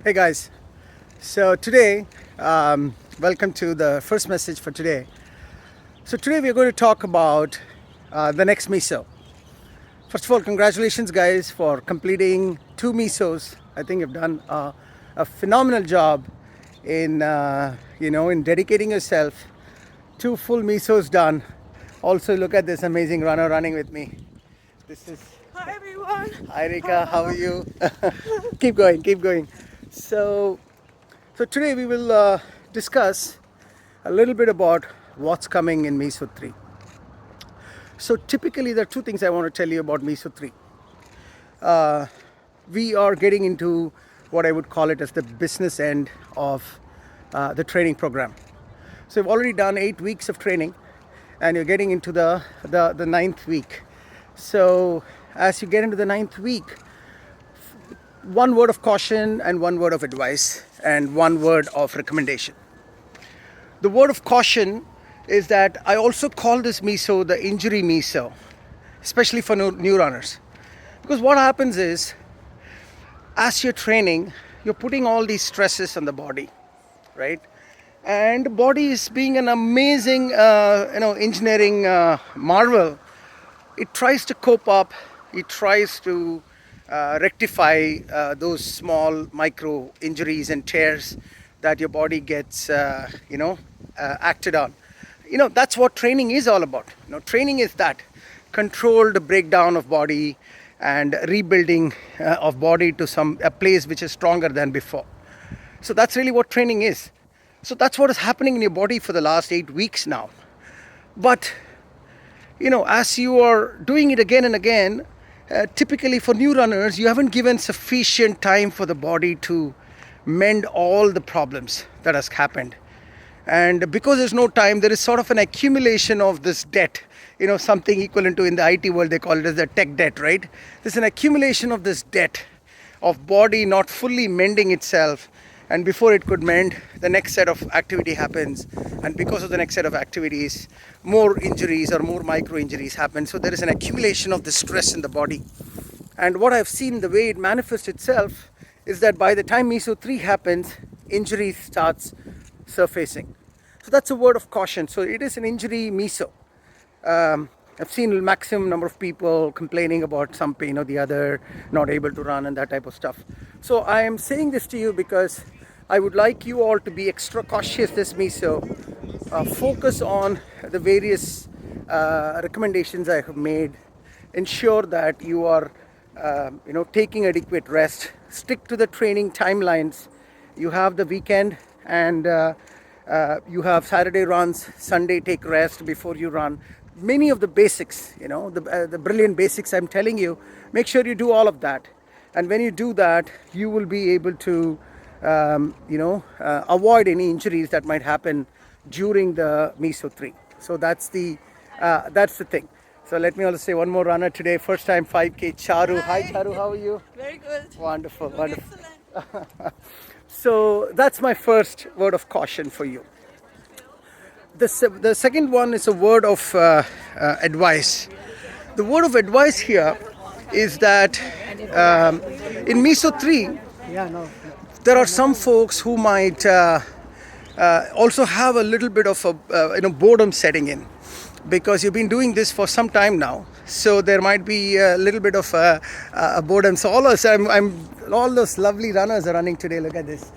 Hey guys, so today, welcome to the first message for today. So today we're going to talk about the next Meso. First of all, congratulations guys for completing 2 Mesos. I think you've done a phenomenal job in, in dedicating yourself. 2 full Mesos done. Also look at this amazing runner running with me. This is Hi everyone. Hi Rika, how are you? Keep going, keep going. So So today we will discuss a little bit about what's coming in Meso 3. So typically there are two things I want to tell you about Meso 3. We are getting into what I would call it as the business end of the training program. So we've already done 8 weeks of training and you're getting into the ninth week. So as you get into the ninth week, one word of caution and one word of advice and one word of recommendation. The word of caution is that I also call this Meso the injury Meso, especially for new runners. Because what happens is, as you're training, you're putting all these stresses on the body, right? And the body is being an amazing, engineering marvel. It tries to cope up, it tries to rectify those small micro injuries and tears that your body gets, acted on. That's what training is all about. Training is that controlled breakdown of body and rebuilding of body to a place which is stronger than before. So that's really what training is. So that's what is happening in your body for the last 8 weeks now. But as you are doing it again and again, typically for new runners, you haven't given sufficient time for the body to mend all the problems that has happened. And because there's no time, there is sort of an accumulation of this debt, something equivalent to in the IT world, they call it as the tech debt, right? There's an accumulation of this debt of body not fully mending itself. And before it could mend, the next set of activity happens. And because of the next set of activities, more injuries or more micro injuries happen. So there is an accumulation of the stress in the body. And what I've seen, the way it manifests itself, is that by the time Meso 3 happens, injury starts surfacing. So that's a word of caution. So it is an injury Meso. I've seen a maximum number of people complaining about some pain or the other, not able to run and that type of stuff. So I am saying this to you because I would like you all to be extra cautious this Meso. Focus on the various recommendations I have made. Ensure that you are, taking adequate rest. Stick to the training timelines. You have the weekend and you have Saturday runs, Sunday take rest before you run. Many of the basics, the brilliant basics I'm telling you, make sure you do all of that. And when you do that, you will be able to, avoid any injuries that might happen during the Meso 3. So that's the thing. So let me also say one more runner today, first time 5K, Charu. Hi Charu, how are you? Very good. Wonderful, Doing wonderful. excellent. So that's my first word of caution for you. The second one is a word of advice. The word of advice here is that in Meso 3, there are some folks who might also have a little bit of a boredom setting in, because you've been doing this for some time now. So there might be a little bit of a boredom. So all those lovely runners are running today. Look at this.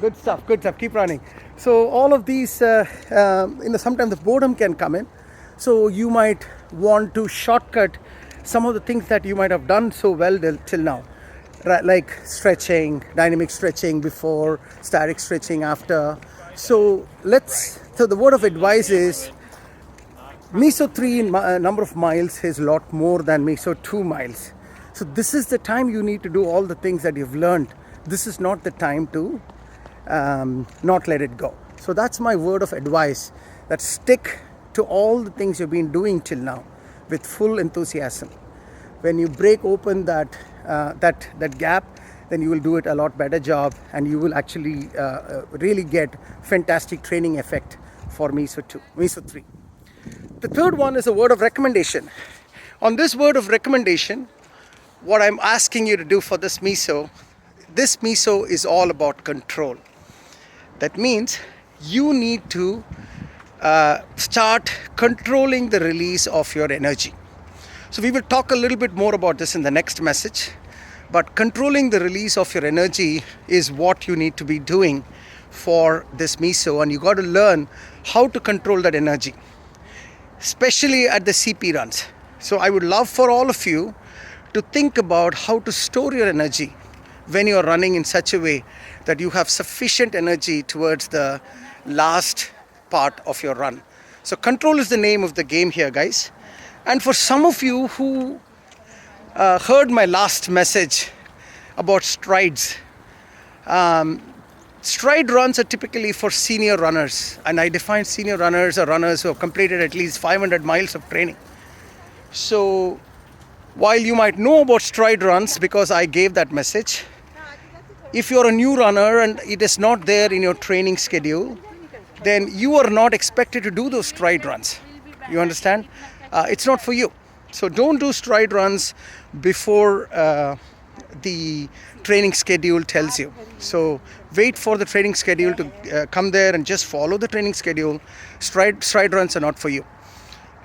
Good stuff, good stuff. Keep running. So all of these, sometimes the boredom can come in. So you might want to shortcut some of the things that you might have done so well till now. Right, like stretching, dynamic stretching before, static stretching after. So the word of advice is, Meso 3 in number of miles is a lot more than Meso 2 miles. So this is the time you need to do all the things that you've learned. This is not the time to not let it go. So that's my word of advice, that stick to all the things you've been doing till now with full enthusiasm. When you break open that gap, then you will do it a lot better job, and you will actually really get fantastic training effect for Meso 3. The third one is a word of recommendation. On this word of recommendation, what I'm asking you to do for this Meso this Meso is all about control. That means you need to start controlling the release of your energy. So we will talk a little bit more about this in the next message. But controlling the release of your energy is what you need to be doing for this Meso, and you got to learn how to control that energy, especially at the CP runs. So I would love for all of you to think about how to store your energy when you're running in such a way that you have sufficient energy towards the last part of your run. So control is the name of the game here, guys. And for some of you who heard my last message about strides, stride runs are typically for senior runners, and I define senior runners are runners who have completed at least 500 miles of training. So while you might know about stride runs because I gave that message, if you're a new runner and it is not there in your training schedule, then you are not expected to do those stride runs. You understand? It's not for you. So don't do stride runs before the training schedule tells you. So wait for the training schedule to come there and just follow the training schedule. Stride runs are not for you.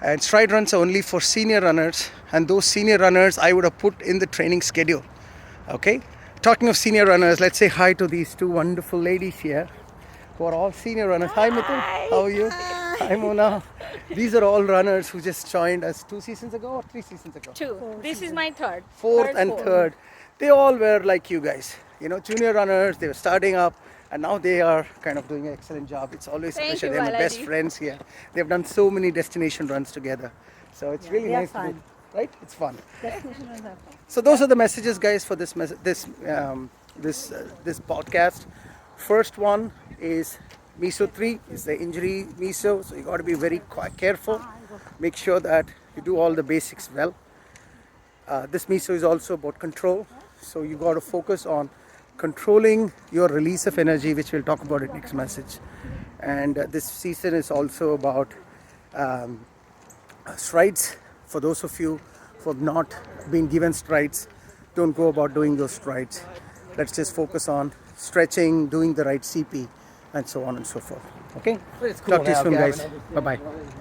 And stride runs are only for senior runners, and those senior runners I would have put in the training schedule. Okay? Talking of senior runners, let's say hi to these two wonderful ladies here who are all senior runners. Hi Mitul, how are you? Hi Mona. These are all runners who just joined us 2 seasons ago or 3 seasons ago? 2. This is my third. Fourth and third. They all were like you guys. You know, junior runners, they were starting up, and now they are kind of doing an excellent job. It's always a Thank pleasure. you, They're my best Balaji. friends here. They've done so many destination runs together. So it's really they are nice to fun. do. Right? It's fun. Destination runs are fun. So those are the messages, guys, for this podcast. First one is Meso 3 is the injury Meso, so you got to be very careful. Make sure that you do all the basics well. This Meso is also about control, so you got to focus on controlling your release of energy, which we'll talk about in next message. And this season is also about strides. For those of you who have not been given strides, don't go about doing those strides. Let's just focus on stretching, doing the right CP, and so on and so forth. Okay? It's cool Talk to you now, soon, Gavin. guys. Bye-bye.